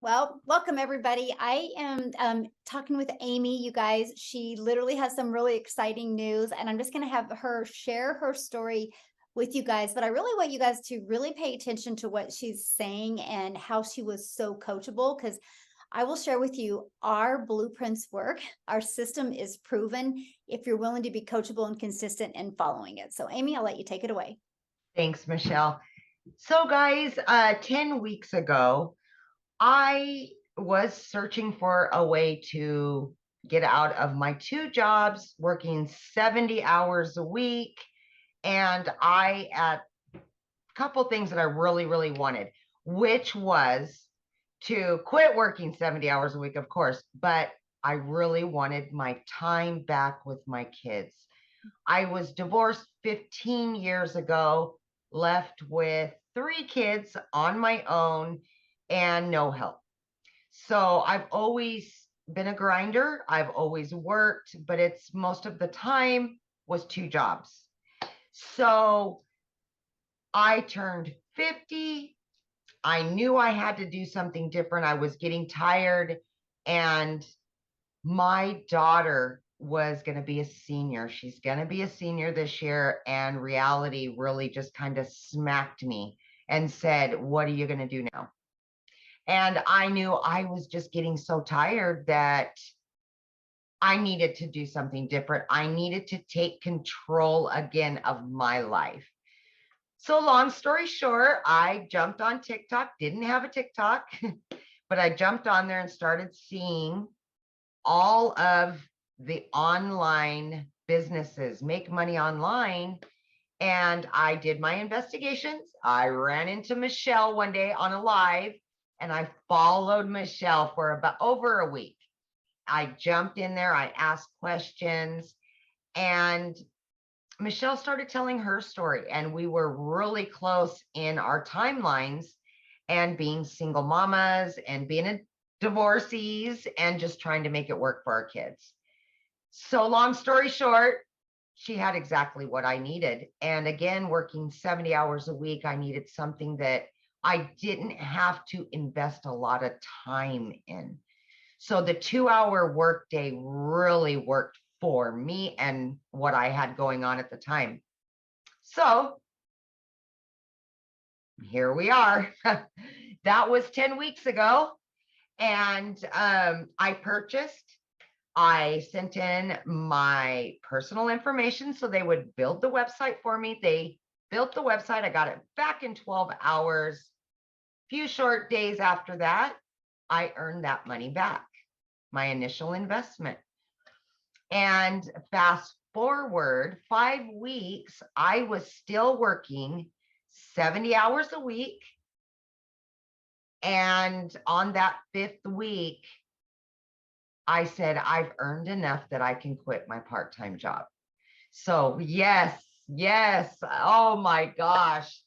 Well, welcome everybody. I am talking with Amy, you guys. She literally has some really exciting news, and I'm just going to have her share her story with you guys. But I really want you guys to really pay attention to what she's saying and how she was so coachable, because I will share with you our blueprints work. Our system is proven if you're willing to be coachable and consistent in following it. So, Amy, I'll let you take it away. Thanks, Michelle. So, guys, 10 weeks ago, I was searching for a way to get out of my two jobs, working 70 hours a week. And I had a couple things that I really, really wanted, which was to quit working 70 hours a week, of course, but I really wanted my time back with my kids. I was divorced 15 years ago, left with three kids on my own and no help. So I've always been a grinder. I've always worked, but it's most of the time was two jobs. So I turned 50. I knew I had to do something different. I was getting tired, and my daughter was going to be a senior. She's going to be a senior this year. And reality really just kind of smacked me and said, "What are you going to do now?" And I knew I was just getting so tired that I needed to do something different. I needed to take control again of my life. So, long story short, I jumped on TikTok, didn't have a TikTok, but I jumped on there and started seeing all of the online businesses make money online. And I did my investigations. I ran into Michelle one day on a live, and I followed Michelle for about over a week. I jumped in there, I asked questions, and Michelle started telling her story. And we were really close in our timelines and being single mamas and being a divorcees and just trying to make it work for our kids. So, long story short, she had exactly what I needed. And again, working 70 hours a week, I needed something that I didn't have to invest a lot of time in. So the 2 hour workday really worked for me and what I had going on at the time. So here we are. That was 10 weeks ago. And I sent in my personal information so they would build the website for me. They built the website. I got it back in 12 hours. Few short days after that, I earned that money back, my initial investment. And fast forward 5 weeks, I was still working 70 hours a week. And on that fifth week, I said, I've earned enough that I can quit my part-time job. So yes, yes. Oh my gosh,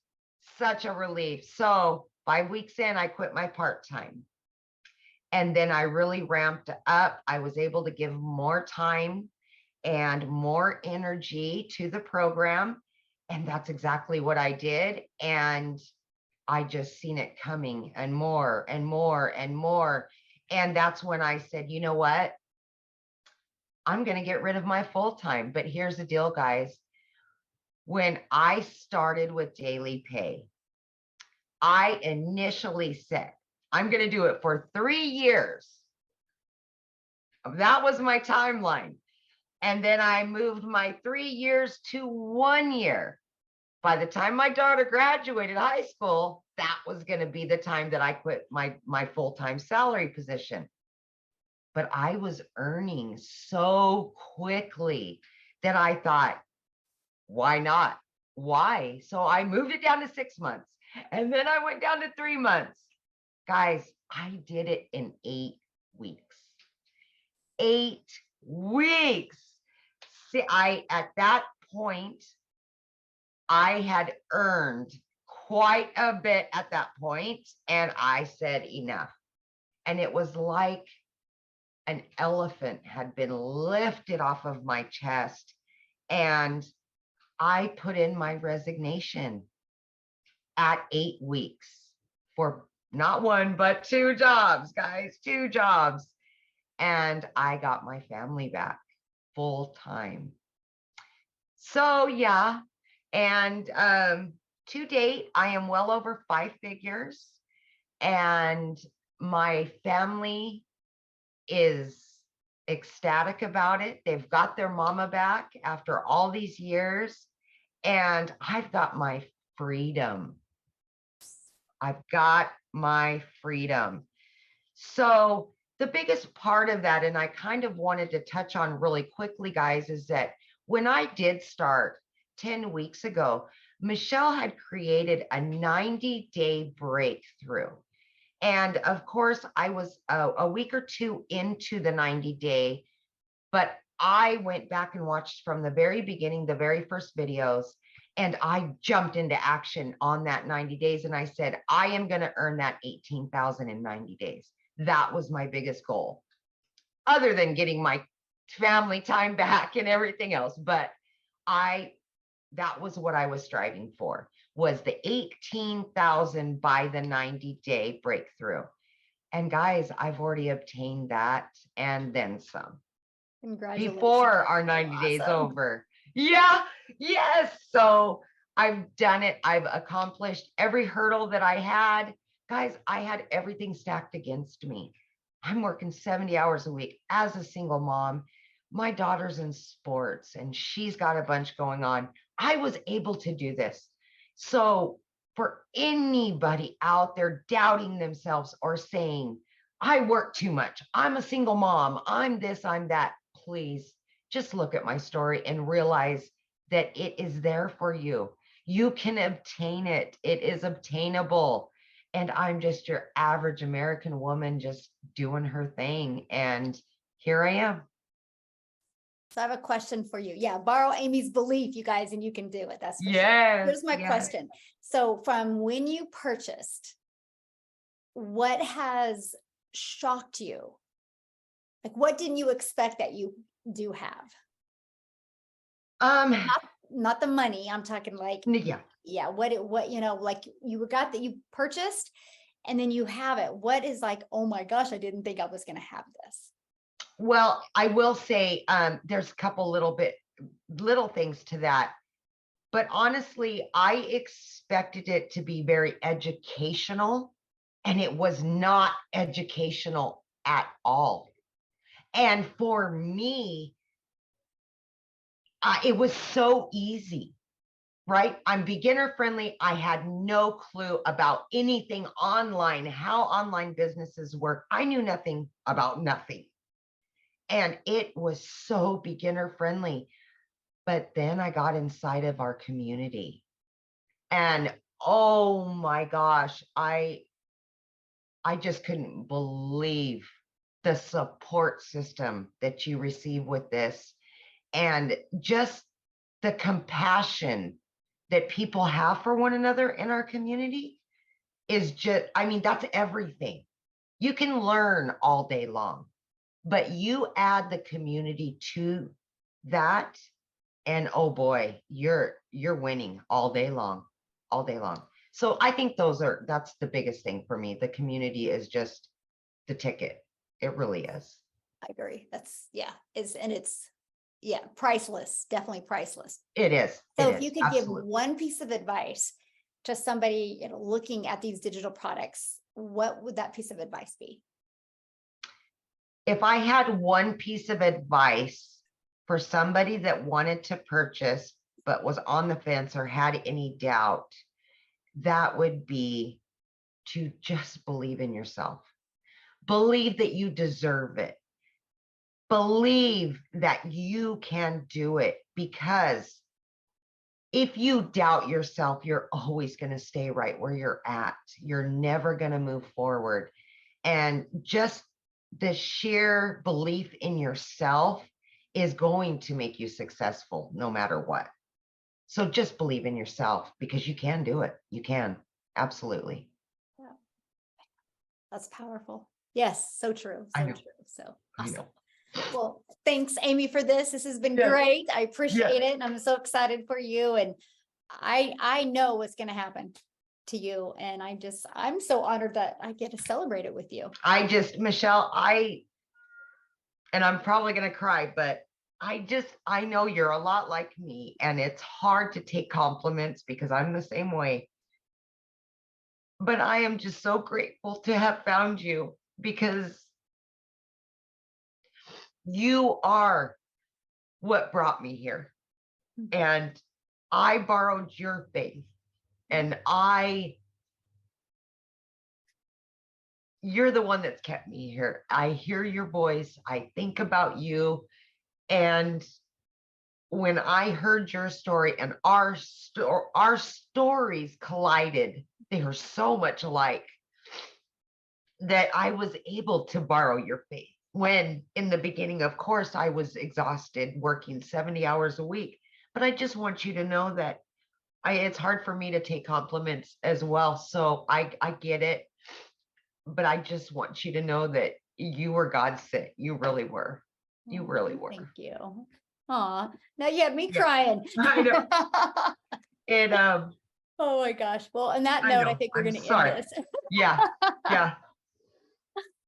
such a relief. So 5 weeks in, I quit my part-time. And then I really ramped up. I was able to give more time and more energy to the program. And that's exactly what I did. And I just seen it coming and more and more and more. And that's when I said, you know what? I'm going to get rid of my full time. But here's the deal, guys. When I started with daily pay, I initially said, I'm going to do it for 3 years. That was my timeline. And then I moved my 3 years to 1 year. By the time my daughter graduated high school, that was going to be the time that I quit my full-time salary position. But I was earning so quickly that I thought, why not? Why? So I moved it down to 6 months, and then I went down to 3 months. Guys, I did it in 8 weeks. 8 weeks. See, at that point, I had earned quite a bit at that point, and I said enough. And it was like an elephant had been lifted off of my chest, and I put in my resignation at 8 weeks for not one, but two jobs, guys, two jobs. And I got my family back full time. So yeah, and to date, I am well over 5 figures, and my family is ecstatic about it. They've got their mama back after all these years, and I've got my freedom. I've got my freedom. So the biggest part of that, and I kind of wanted to touch on really quickly, guys, is that when I did start 10 weeks ago, Michelle had created a 90-day breakthrough. And of course, I was a week or two into the 90-day, but I went back and watched from the very beginning, the very first videos, and I jumped into action on that 90 days. And I said, I am going to earn that 18,000 in 90 days. That was my biggest goal, other than getting my family time back and everything else. But that was what I was striving for, was the 18,000 by the 90-day breakthrough. And guys, I've already obtained that and then some Congratulations. before our 90 days over. Yeah, yes. So I've done it. I've accomplished every hurdle that I had. Guys, I had everything stacked against me. I'm working 70 hours a week as a single mom. My daughter's in sports and she's got a bunch going on. I was able to do this. So for anybody out there doubting themselves or saying, I work too much, I'm a single mom, I'm this, I'm that, please just look at my story and realize that it is there for you. You can obtain it. It is obtainable. And I'm just your average American woman just doing her thing. And here I am. So I have a question for you. Yeah, borrow Amy's belief, you guys, and you can do it. That's for sure. Yes. Here's my question. So from when you purchased, what has shocked you? Like, what didn't you expect that you do have? Not the money. I'm talking like, yeah. What, like you got that you purchased and then you have it. What is like, oh my gosh, I didn't think I was going to have this. Well, I will say there's a couple little things to that. But honestly, I expected it to be very educational, and it was not educational at all. And for me, it was so easy, right? I'm beginner friendly. I had no clue about anything online, how online businesses work. I knew nothing about nothing. And it was so beginner friendly. But then I got inside of our community and oh my gosh, I just couldn't believe the support system that you receive with this, and just the compassion that people have for one another in our community is just, I mean, that's everything. You can learn all day long, but you add the community to that, and oh boy, you're winning all day long, all day long. So I think that's the biggest thing for me. The community is just the ticket. It really is. I agree. That's it's priceless, definitely priceless. It is. So if you could give one piece of advice to somebody, looking at these digital products, what would that piece of advice be? If I had one piece of advice for somebody that wanted to purchase but was on the fence or had any doubt, that would be to just believe in yourself. Believe that you deserve it. Believe that you can do it, because if you doubt yourself, you're always going to stay right where you're at. You're never going to move forward. And just the sheer belief in yourself is going to make you successful no matter what. So just believe in yourself, because you can do it. You can. Absolutely. Yeah. That's powerful. Yes, so true. So true. So awesome. Well, thanks, Amie, for this. This has been great. I appreciate it. And I'm so excited for you. And I know what's going to happen. to you. And I'm so honored that I get to celebrate it with you. Michelle, and I'm probably going to cry, but I know you're a lot like me, and it's hard to take compliments because I'm the same way. But I am just so grateful to have found you, because you are what brought me here. And I borrowed your faith, and you're the one that's kept me here. I hear your voice. I think about you. And when I heard your story and our stories collided, they were so much alike, that I was able to borrow your faith. When in the beginning, of course, I was exhausted working 70 hours a week. But I just want you to know that it's hard for me to take compliments as well. So I get it. But I just want you to know that you were God sent. You really were. You really were. Thank you. Aw, now you have me Yeah. crying. I know. And Oh my gosh. Well, on that I note, I know. think we're I'm going to end sorry. this. Yeah. Yeah.